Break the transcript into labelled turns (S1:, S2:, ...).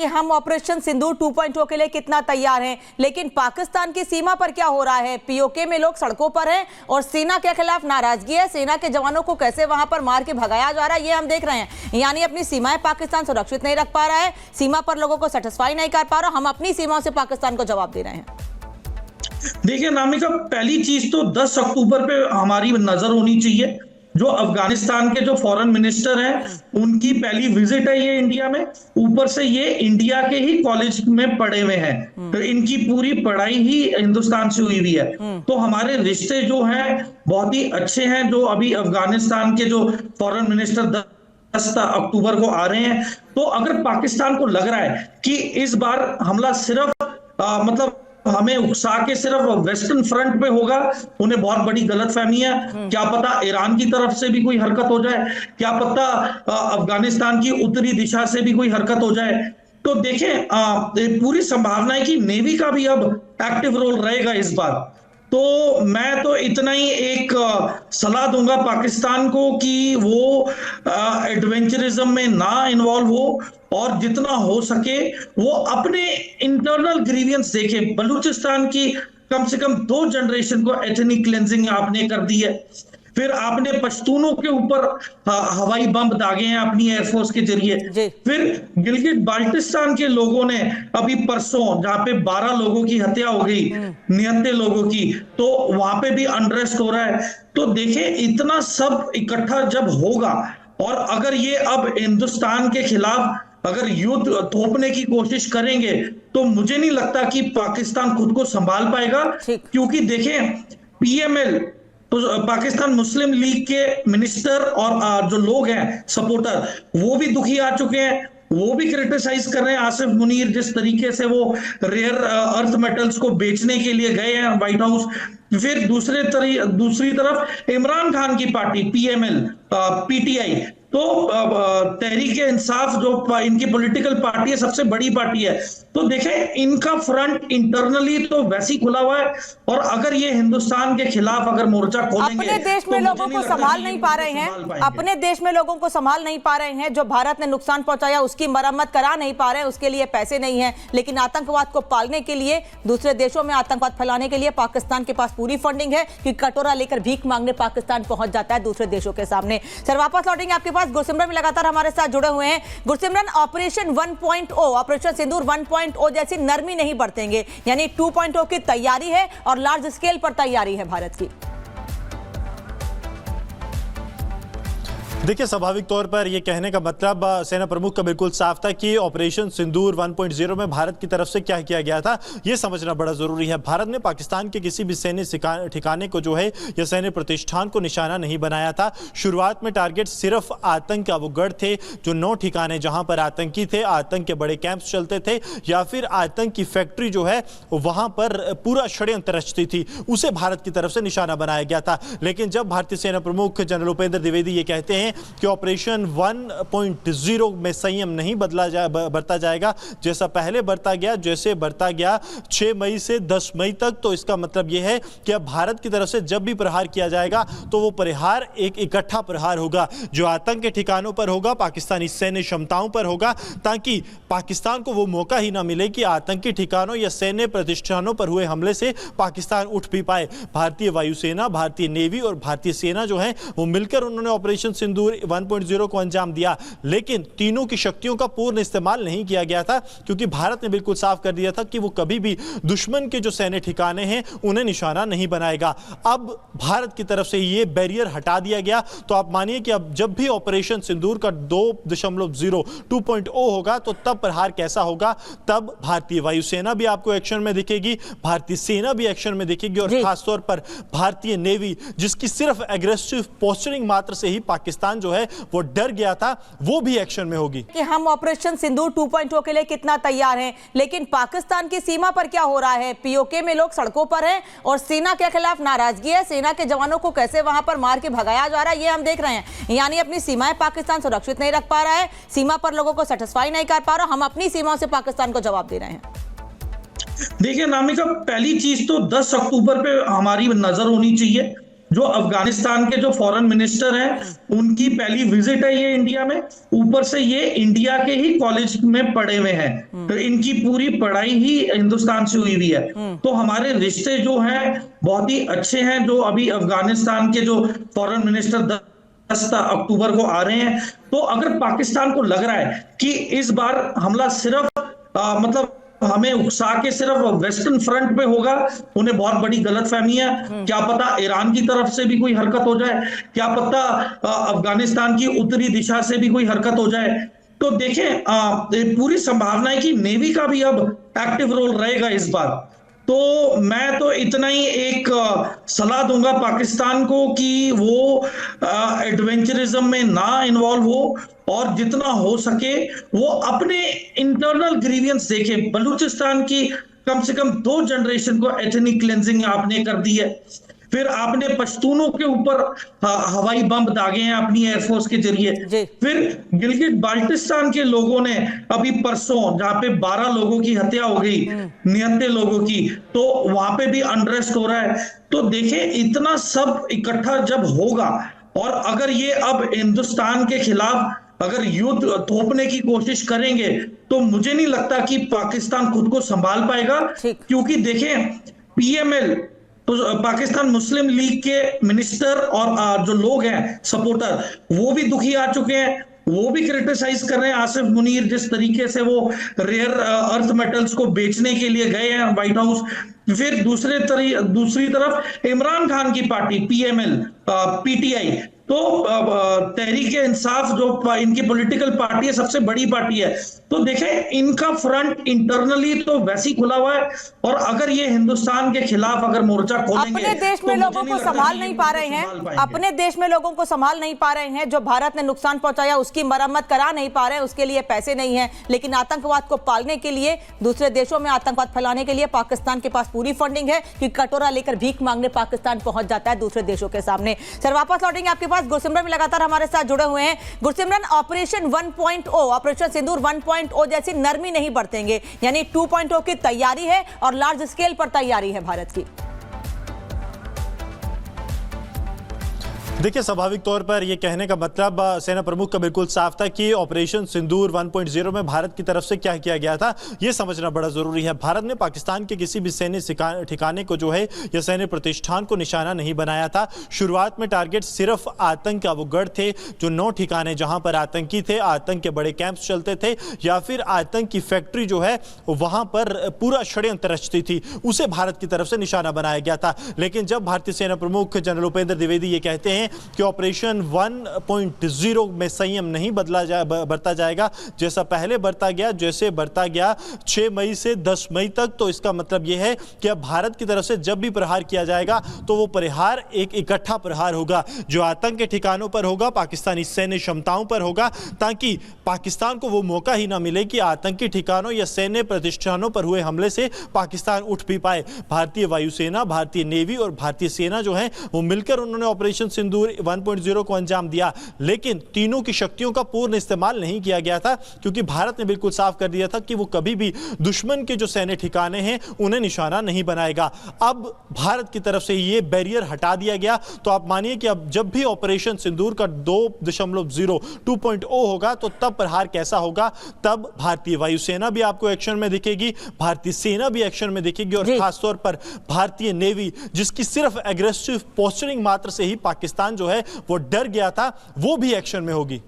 S1: कि हम ऑपरेशन सिंदूर 2.0 के लिए कितना तैयार हैं, लेकिन पाकिस्तान की सीमा पर क्या हो रहा है? पीओके में लोग सड़कों पर हैं और सेना के खिलाफ नाराजगी है। सेना के जवानों को कैसे वहां पर मार के भगाया जा रहा है, ये हम देख रहे हैं। यानी अपनी सीमाएं पाकिस्तान सुरक्षित नहीं रख पा रहा है, सीमा पर लोगों को सेटिस्फाई नहीं कर पा रहा। हम अपनी सीमाओं से पाकिस्तान को जवाब दे रहे हैं।
S2: देखिए नामिका, पहली चीज तो 10 अक्टूबर पे हमारी नजर होनी चाहिए। जो अफगानिस्तान के जो फॉरेन मिनिस्टर हैं उनकी पहली विजिट है ये इंडिया में। ऊपर से ये इंडिया के ही कॉलेज में पढ़े हुए हैं, तो इनकी पूरी पढ़ाई ही हिंदुस्तान से हुई हुई है। तो हमारे रिश्ते जो हैं बहुत ही अच्छे हैं। जो अभी अफगानिस्तान के जो फॉरेन मिनिस्टर 10 अक्टूबर को आ रहे हैं, तो अगर पाकिस्तान को लग रहा है कि इस बार हमला सिर्फ मतलब हमें उकसा के सिर्फ वेस्टर्न फ्रंट पे होगा, उन्हें बहुत बड़ी गलतफहमी है। क्या पता ईरान की तरफ से भी कोई हरकत हो जाए, क्या पता अफगानिस्तान की उत्तरी दिशा से भी कोई हरकत हो जाए। तो देखें, पूरी संभावना है कि नेवी का भी अब एक्टिव रोल रहेगा इस बार। तो मैं तो इतना ही एक सलाह दूंगा पाकिस्तान को कि वो एडवेंचरिज्म में ना इन्वॉल्व हो और जितना हो सके वो अपने इंटरनल ग्रीवियंस देखे। बलूचिस्तान की कम से कम 2 जनरेशन को एथनिक क्लेंजिंग आपने कर दी है। फिर आपने पश्तूनों के ऊपर हवाई बम दागे हैं अपनी एयरफोर्स के जरिए। फिर गिलगित बाल्टिस्तान के लोगों ने अभी परसों, जहां पे 12 लोगों की हत्या हो गई, 79 लोगों की, तो वहां पे भी अनरेस्ट हो रहा है। तो देखें, इतना सब इकट्ठा जब होगा और अगर ये अब हिंदुस्तान के खिलाफ अगर युद्ध थोपने की कोशिश करेंगे, तो मुझे नहीं लगता कि पाकिस्तान खुद को संभाल पाएगा। क्योंकि देखें, पीएमएल तो पाकिस्तान मुस्लिम लीग के मिनिस्टर और जो लोग हैं सपोर्टर, वो भी दुखी आ चुके हैं। वो भी क्रिटिसाइज कर रहे हैं आसिफ मुनीर, जिस तरीके से वो रेयर अर्थ मेटल्स को बेचने के लिए गए हैं व्हाइट हाउस। फिर दूसरी तरफ इमरान खान की पार्टी पीएमएल, पीटीआई, तो तहरीक इंसाफ जो इनकी पॉलिटिकल पार्टी है, सबसे बड़ी पार्टी है। तो देखें, इनका फ्रंट इंटरनली तो वैसे ही खुला हुआ है। और अगर ये हिंदुस्तान के खिलाफ अगर मोर्चा खोलेंगे,
S1: अपने देश में लोगों को संभाल नहीं पा रहे हैं, अपने देश में लोगों को संभाल नहीं पा रहे हैं। जो भारत ने नुकसान पहुंचाया उसकी मरम्मत करा नहीं पा रहे हैं, उसके लिए पैसे नहीं है। लेकिन आतंकवाद को पालने के लिए, दूसरे देशों में आतंकवाद फैलाने के लिए पाकिस्तान के पास पूरी फंडिंग है कि कटोरा लेकर भीख मांगने पाकिस्तान पहुंच जाता है दूसरे देशों के सामने। सर, वापस लौटेंगे आपके पास। गुरसिमरन भी लगातार हमारे साथ जुड़े हुए हैं। गुरसिमरन, ऑपरेशन 1.0, ऑपरेशन सिंदूर 1.0 जैसी नरमी नहीं बरतेंगे, यानी 2.0 की तैयारी है और लार्ज स्केल पर तैयारी है भारत की।
S3: देखिए, स्वाभाविक तौर पर यह कहने का मतलब सेना प्रमुख का बिल्कुल साफ था कि ऑपरेशन सिंदूर 1.0 में भारत की तरफ से क्या किया गया था, यह समझना बड़ा जरूरी है। भारत ने पाकिस्तान के किसी भी सैन्य ठिकाने को जो है या सैन्य प्रतिष्ठान को निशाना नहीं बनाया था। शुरुआत में टारगेट सिर्फ आतंक का वो गढ़ थे, जो 9 ठिकाने जहां पर आतंकी थे, आतंक के बड़े कैंप्स चलते थे, या फिर आतंक की फैक्ट्री जो है वहां पर पूरा षड्यंत्र रचती थी, उसे भारत की तरफ से निशाना बनाया गया था। लेकिन जब भारतीय सेना प्रमुख जनरल उपेंद्र द्विवेदी ये कहते हैं कि ऑपरेशन 1.0 में संयम नहीं बरता जाएगा, जैसा पहले बरता गया, जैसे बरता गया 6 मई से 10 मई तक, तो इसका मतलब यह है कि अब भारत की तरफ से जब भी प्रहार किया जाएगा तो वो प्रहार एक इकट्ठा प्रहार होगा, जो आतंक के ठिकानों पर होगा, पाकिस्तानी सैन्य क्षमताओं पर होगा, ताकि पाकिस्तान को वो मौका ही ना मिले कि आतंकी ठिकानों या सैन्य प्रतिष्ठानों पर हुए हमले से पाकिस्तान उठ भी पाए। भारतीय वायुसेना, भारतीय नेवी और भारतीय सेना जो है वो मिलकर उन्होंने ऑपरेशन सिंदूर 1.0 को अंजाम दिया। लेकिन तीनों की शक्तियों का पूर्ण इस्तेमाल नहीं किया गया था, क्योंकि भारत ने बिल्कुल साफ कर दिया था कि वो कभी भी दुश्मन के जो सैन्य ठिकाने हैं उन्हें निशाना नहीं बनाएगा। अब भारत की तरफ से ये बैरियर हटा दिया गया, तो आप मानिए कि अब जब भी ऑपरेशन सिंदूर का 2.0 होगा तो तब प्रहार कैसा होगा। तब भारतीय वायुसेना भी आपको एक्शन में दिखेगी, भारतीय सेना भी एक्शन में दिखेगी, और खासतौर पर भारतीय नेवी, जिसकी सिर्फ एग्रेसिव पोस्चरिंग मात्र से ही पाकिस्तान जो है वो डर गया था, वो भी एक्शन में होगी।
S1: कि हम ऑपरेशन सिंदूर 2.0 के लिए कितना तैयार हैं, लेकिन पाकिस्तान की सीमा पर क्या हो रहा है? पीओके में लोग सड़कों पर हैं और सेना के खिलाफ नाराजगी है। सेना के जवानों को कैसे वहां पर मार के भगाया जा रहा है, ये हम देख रहे हैं। यानी अपनी सीमाएं पाकिस्तान सुरक्षित नहीं रख पा रहा है, सीमा पर लोगों को सेटिस्फाई नहीं कर पा रहा। हम अपनी सीमाओं से पाकिस्तान को जवाब दे रहे हैं।
S2: देखिए नामिका, पहली चीज तो 10 अक्टूबर पे हमारी नजर होनी चाहिए। जो अफगानिस्तान के जो फॉरेन मिनिस्टर हैं उनकी पहली विजिट है ये इंडिया में। ऊपर से ये इंडिया के ही कॉलेज में पढ़े हुए हैं, तो इनकी पूरी पढ़ाई ही हिंदुस्तान से हुई है। तो हमारे रिश्ते जो हैं बहुत ही अच्छे हैं। जो अभी अफगानिस्तान के जो फॉरेन मिनिस्टर 10 अक्टूबर को आ रहे हैं, तो अगर पाकिस्तान को लग रहा है कि इस बार हमला सिर्फ मतलब हमें उकसा के सिर्फ वेस्टर्न फ्रंट पे होगा, उन्हें बहुत बड़ी गलतफहमी है। क्या पता ईरान की तरफ से भी कोई हरकत हो जाए, क्या पता अफगानिस्तान की उत्तरी दिशा से भी कोई हरकत हो जाए। तो देखें पूरी संभावना है कि नेवी का भी अब एक्टिव रोल रहेगा इस बार। तो मैं तो इतना ही एक सलाह दूंगा पाकिस्तान को कि वो एडवेंचरिज्म में ना इन्वॉल्व हो और जितना हो सके वो अपने इंटरनल ग्रीवियंस देखे। बलूचिस्तान की कम से कम 2 जनरेशन को एथनिक क्लेंजिंग आपने कर दी है, फिर आपने पश्तूनों के ऊपर हवाई बम दागे हैं अपनी एयरफोर्स के जरिए, फिर गिलगित बाल्टिस्तान के लोगों ने अभी परसों जहां पे 12 लोगों की हत्या हो गई, निहत्थे लोगों की, तो वहां पे भी अनरेस्ट हो रहा है। तो देखें इतना सब इकट्ठा जब होगा और अगर ये अब हिंदुस्तान के खिलाफ अगर युद्ध थोपने की कोशिश करेंगे तो मुझे नहीं लगता कि पाकिस्तान खुद को संभाल पाएगा। क्योंकि देखें पीएमएल तो पाकिस्तान मुस्लिम लीग के मिनिस्टर और जो लोग हैं सपोर्टर, वो भी दुखी आ चुके हैं, वो भी क्रिटिसाइज कर रहे हैं आसिफ मुनीर जिस तरीके से वो रेयर अर्थ मेटल्स को बेचने के लिए गए हैं व्हाइट हाउस। फिर दूसरी तरफ इमरान खान की पार्टी पीएमएल पीटीआई, तो तहरीक इंसाफ जो इनकी पॉलिटिकल पार्टी है, सबसे बड़ी पार्टी है। तो देखें इनका फ्रंट इंटरनली तो वैसे ही खुला हुआ है और अगर ये हिंदुस्तान के खिलाफ अगर मोर्चा खोलेंगे,
S1: अपने देश में लोगों को संभाल नहीं पा रहे हैं, अपने देश में लोगों को संभाल नहीं पा रहे हैं। जो भारत ने नुकसान पहुंचाया उसकी मरम्मत करा नहीं पा रहे हैं, उसके लिए पैसे नहीं है। लेकिन आतंकवाद को पालने के लिए, दूसरे देशों में आतंकवाद फैलाने के लिए पाकिस्तान के पास पूरी फंडिंग है कि कटोरा लेकर भीख मांगने पाकिस्तान पहुंच जाता है दूसरे देशों के सामने। सर वापस लौटेंगे आपके पास। गुरसिमरन लगातार हमारे साथ जुड़े हुए हैं। गुरसिमरन, ऑपरेशन 1.0 ऑपरेशन सिंदूर 1.0 जैसी नरमी नहीं बरतेंगे, यानी 2.0 की तैयारी है और लार्ज स्केल पर तैयारी है भारत की।
S3: देखिए, स्वाभाविक तौर पर यह कहने का मतलब सेना प्रमुख का बिल्कुल साफ था कि ऑपरेशन सिंदूर 1.0 में भारत की तरफ से क्या किया गया था यह समझना बड़ा जरूरी है। भारत ने पाकिस्तान के किसी भी सैन्य ठिकाने को जो है या सैन्य प्रतिष्ठान को निशाना नहीं बनाया था। शुरुआत में टारगेट सिर्फ आतंक का वो गढ़ थे, जो 9 ठिकाने जहां पर आतंकी थे, आतंक के बड़े कैंप्स चलते थे या फिर आतंक की फैक्ट्री जो है वहां पर पूरा षड्यंत्र रचती थी, उसे भारत की तरफ से निशाना बनाया गया था। लेकिन जब भारतीय सेना प्रमुख जनरल उपेंद्र द्विवेदी ये कहते हैं कि ऑपरेशन 1.0 में संयम नहीं बरता जाएगा जैसा पहले बरता गया, जैसे बरता गया 6 मई से 10 मई तक, तो इसका मतलब यह है कि अब भारत की तरफ से जब भी प्रहार किया जाएगा तो वो प्रहार एक इकट्ठा प्रहार होगा, जो आतंक के ठिकानों पर होगा, पाकिस्तानी सैन्य क्षमताओं पर होगा, ताकि पाकिस्तान को वो मौका ही ना मिले कि आतंकी ठिकानों या सैन्य प्रतिष्ठानों पर हुए हमले से पाकिस्तान उठ भी पाए। भारतीय वायुसेना, भारतीय नेवी और भारतीय सेना जो है वो मिलकर उन्होंने ऑपरेशन सिंदूर 1.0 को अंजाम दिया, लेकिन तीनों की शक्तियों का पूर्ण इस्तेमाल नहीं किया गया था, क्योंकि भारत ने बिल्कुल साफ कर दिया था कि वो कभी भी दुश्मन के जो सैन्य ठिकाने हैं उन्हें निशाना नहीं बनाएगा। अब भारत की तरफ से ये बैरियर हटा दिया गया, तो आप मानिए कि अब जब भी ऑपरेशन सिंदूर का 2.0 होगा तो तब प्रहार कैसा होगा, तब भारतीय वायुसेना भी आपको एक्शन में दिखेगी, भारतीय सेना भी एक्शन में दिखेगी और खासतौर पर भारतीय नेवी, जिसकी सिर्फ एग्रेसिव पोस्चरिंग मात्र से ही पाकिस्तान जो है वो डर गया था, वो भी एक्शन में होगी।